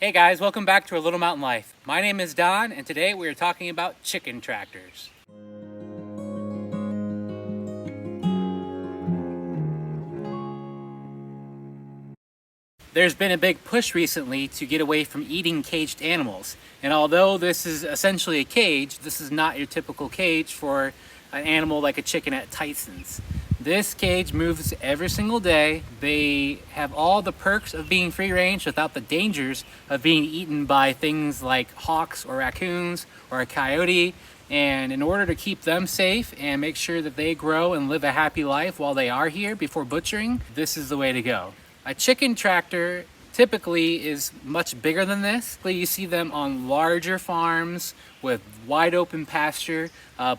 Hey guys, welcome back to our Little Mountain Life. My name is Don, and today we are talking about chicken tractors. There's been a big push recently to get away from eating caged animals. And although this is essentially a cage, this is not your typical cage for an animal like a chicken at Tyson's. This cage moves every single day. They have all the perks of being free range without the dangers of being eaten by things like hawks or raccoons or a coyote. And in order to keep them safe and make sure that they grow and live a happy life while they are here before butchering, this is the way to go. A chicken tractor typically is much bigger than this. You see them on larger farms with wide open pasture,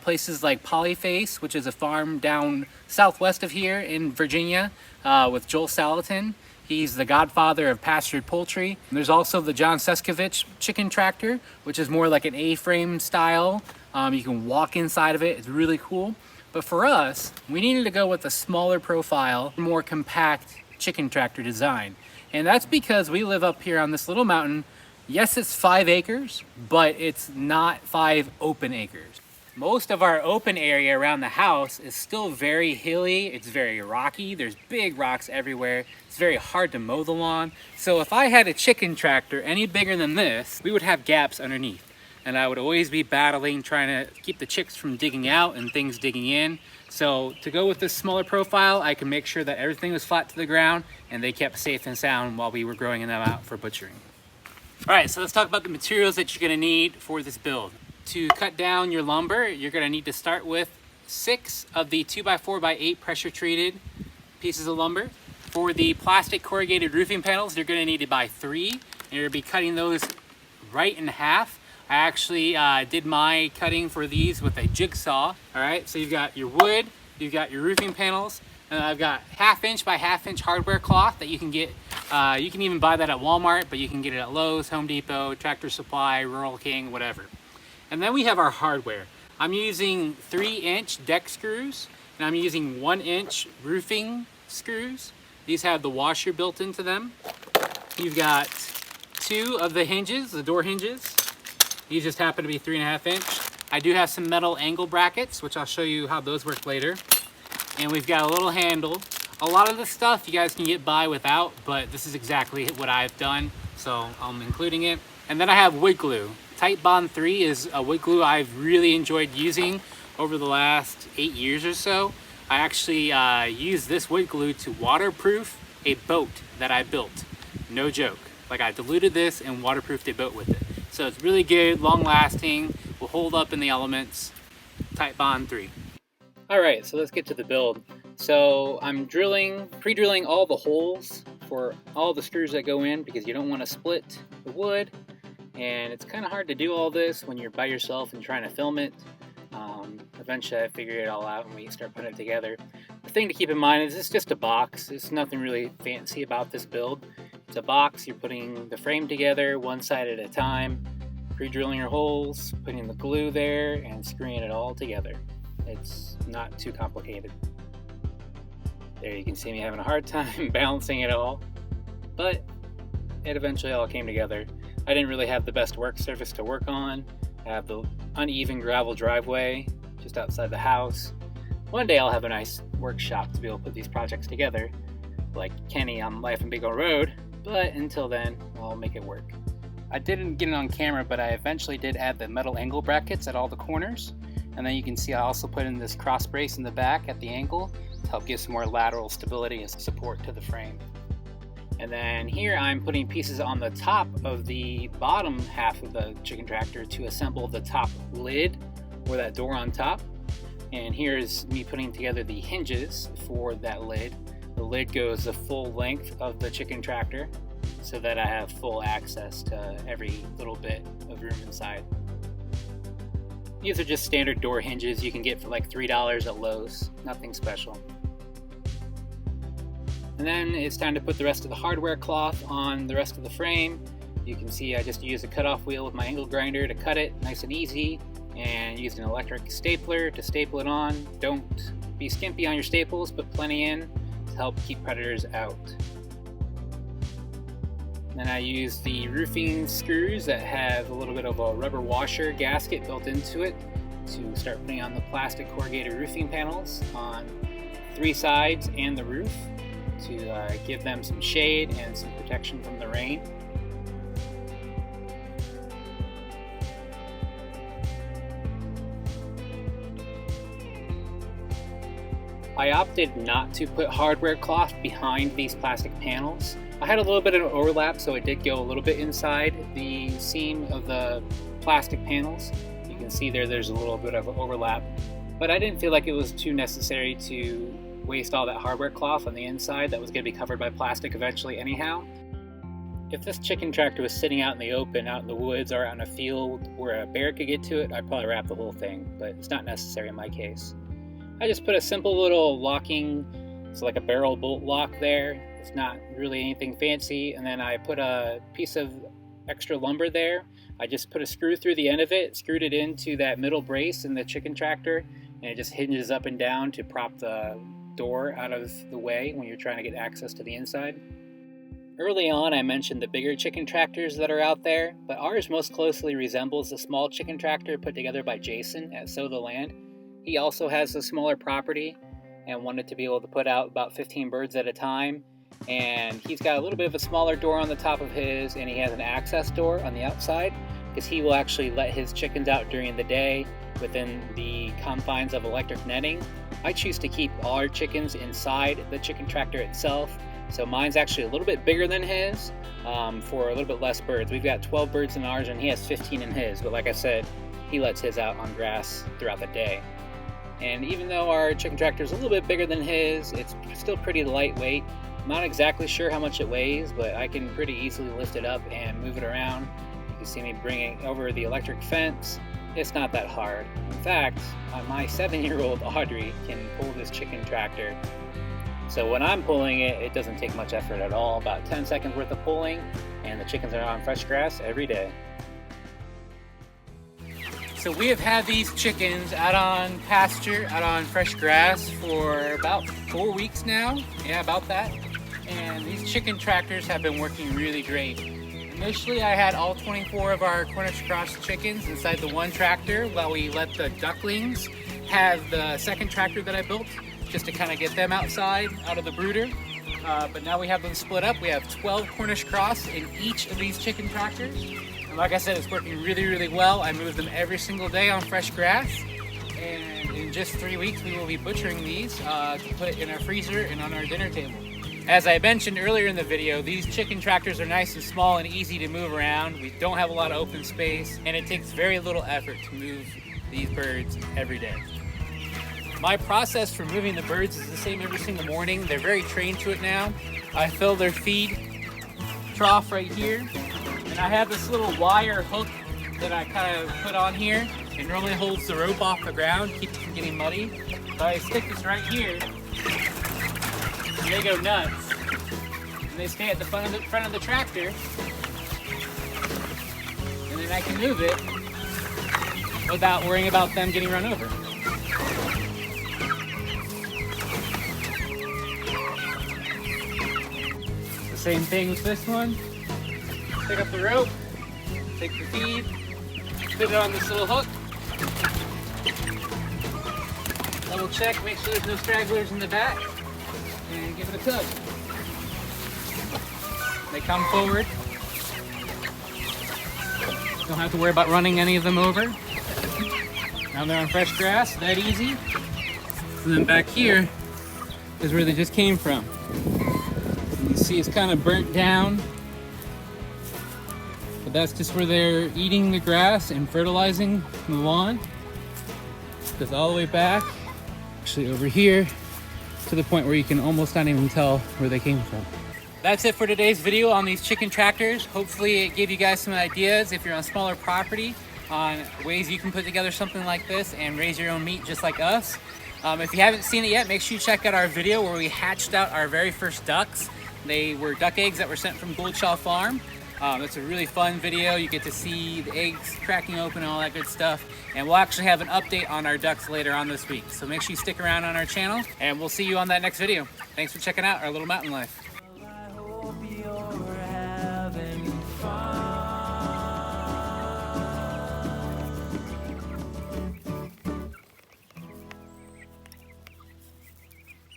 places like Polyface, which is a farm down southwest of here in Virginia with Joel Salatin. He's the godfather of pastured poultry. And there's also the John Seskovich chicken tractor, which is more like an A-frame style. You can walk inside of it. It's really cool. But for us, we needed to go with a smaller profile, more compact chicken tractor design. And that's because we live up here on this little mountain. Yes, it's 5 acres, but it's not 5 open acres. Most of our open area around the house is still very hilly. It's very rocky. There's big rocks everywhere. It's very hard to mow the lawn. So if I had a chicken tractor any bigger than this, we would have gaps underneath. And I would always be battling, trying to keep the chicks from digging out and things digging in. So to go with this smaller profile, I can make sure that everything was flat to the ground and they kept safe and sound while we were growing them out for butchering. All right, so let's talk about the materials that you're gonna need for this build. To cut down your lumber, you're gonna need to start with 6 of the 2x4x8 pressure treated pieces of lumber. For the plastic corrugated roofing panels, you're gonna need to buy 3, and you're gonna be cutting those right in half. I actually did my cutting for these with a jigsaw. All right, so you've got your wood, you've got your roofing panels, and I've got 1/2 inch by 1/2 inch hardware cloth that you can get. You can even buy that at Walmart, but you can get it at Lowe's, Home Depot, Tractor Supply, Rural King, whatever. And then we have our hardware. I'm using 3-inch deck screws, and I'm using 1-inch roofing screws. These have the washer built into them. You've got 2 of the hinges, the door hinges. These just happen to be 3.5 inch. I do have some metal angle brackets, which I'll show you how those work later. And we've got a little handle. A lot of this stuff you guys can get by without, but this is exactly what I've done, so I'm including it. And then I have wood glue. Titebond 3 is a wood glue I've really enjoyed using over the last 8 years or so. I actually used this wood glue to waterproof a boat that I built. No joke. Like, I diluted this and waterproofed a boat with it. So it's really good, long lasting, will hold up in the elements. Titebond 3. All right, so let's get to the build. So I'm pre-drilling all the holes for all the screws that go in because you don't want to split the wood. And it's kind of hard to do all this when you're by yourself and trying to film it. Eventually I figured it all out and we start putting it together. The thing to keep in mind is it's just a box. There's nothing really fancy about this build. It's a box. You're putting the frame together one side at a time, pre-drilling your holes, putting the glue there, and screwing it all together. It's not too complicated. There you can see me having a hard time balancing it all, but it eventually all came together. I didn't really have the best work surface to work on. I have the uneven gravel driveway just outside the house. One day I'll have a nice workshop to be able to put these projects together, like Kenny on Life and Big Old Road, but until then, I'll make it work. I didn't get it on camera, but I eventually did add the metal angle brackets at all the corners. And then you can see I also put in this cross brace in the back at the ankle to help give some more lateral stability and support to the frame. And then here I'm putting pieces on the top of the bottom half of the chicken tractor to assemble the top lid or that door on top. And here's me putting together the hinges for that lid. The lid goes the full length of the chicken tractor so that I have full access to every little bit of room inside. These are just standard door hinges you can get for like $3 at Lowe's, nothing special. And then it's time to put the rest of the hardware cloth on the rest of the frame. You can see I just used a cutoff wheel with my angle grinder to cut it nice and easy, and used an electric stapler to staple it on. Don't be skimpy on your staples, put plenty in to help keep predators out. Then I use the roofing screws that have a little bit of a rubber washer gasket built into it to start putting on the plastic corrugated roofing panels on 3 sides and the roof to give them some shade and some protection from the rain. I opted not to put hardware cloth behind these plastic panels. I had a little bit of an overlap, so it did go a little bit inside the seam of the plastic panels. You can see there's a little bit of an overlap, but I didn't feel like it was too necessary to waste all that hardware cloth on the inside that was going to be covered by plastic eventually anyhow. If this chicken tractor was sitting out in the open, out in the woods or out in a field where a bear could get to it, I'd probably wrap the whole thing, but it's not necessary in my case. I just put a simple little locking, it's like a barrel bolt lock there. It's not really anything fancy. And then I put a piece of extra lumber there. I just put a screw through the end of it, screwed it into that middle brace in the chicken tractor, and it just hinges up and down to prop the door out of the way when you're trying to get access to the inside. Early on, I mentioned the bigger chicken tractors that are out there, but ours most closely resembles the small chicken tractor put together by Jason at Sow the Land. He also has a smaller property and wanted to be able to put out about 15 birds at a time. And he's got a little bit of a smaller door on the top of his, and he has an access door on the outside because he will actually let his chickens out during the day within the confines of electric netting. I choose to keep all our chickens inside the chicken tractor itself. So mine's actually a little bit bigger than his for a little bit less birds. We've got 12 birds in ours and he has 15 in his, but like I said, he lets his out on grass throughout the day. And even though our chicken tractor is a little bit bigger than his, it's still pretty lightweight. I'm not exactly sure how much it weighs, but I can pretty easily lift it up and move it around. You can see me bringing it over the electric fence. It's not that hard. In fact, my 7-year-old Audrey can pull this chicken tractor. So when I'm pulling it, it doesn't take much effort at all. About 10 seconds worth of pulling, and the chickens are on fresh grass every day. So we have had these chickens out on pasture, out on fresh grass for about 4 weeks now. Yeah, about that. And these chicken tractors have been working really great. Initially, I had all 24 of our Cornish cross chickens inside the one tractor while we let the ducklings have the second tractor that I built just to kind of get them outside, out of the brooder. But now we have them split up. We have 12 Cornish cross in each of these chicken tractors. And like I said, it's working really, really well. I move them every single day on fresh grass. And in just 3 weeks, we will be butchering these to put in our freezer and on our dinner table. As I mentioned earlier in the video, these chicken tractors are nice and small and easy to move around. We don't have a lot of open space, and it takes very little effort to move these birds every day. My process for moving the birds is the same every single morning. They're very trained to it now. I fill their feed trough right here, and I have this little wire hook that I kind of put on here. It normally holds the rope off the ground, keeps it from getting muddy. So I stick this right here, and they go nuts. And they stay at the front of the tractor, and then I can move it without worrying about them getting run over. Same thing with this one. Pick up the rope, take the feed, put it on this little hook. Double check, make sure there's no stragglers in the back, and give it a tug. They come forward. Don't have to worry about running any of them over. Now they're on fresh grass, that easy. And then back here is where they just came from. You see it's kind of burnt down, but that's just where they're eating the grass and fertilizing the lawn. It goes all the way back, actually over here, to the point where you can almost not even tell where they came from. That's it for today's video on these chicken tractors. Hopefully it gave you guys some ideas if you're on smaller property on ways you can put together something like this and raise your own meat just like us. If you haven't seen it yet, make sure you check out our video where we hatched out our very first ducks. They were duck eggs that were sent from Goldshaw Farm. It's a really fun video. You get to see the eggs cracking open and all that good stuff. And we'll actually have an update on our ducks later on this week. So make sure you stick around on our channel, and we'll see you on that next video. Thanks for checking out our little mountain life.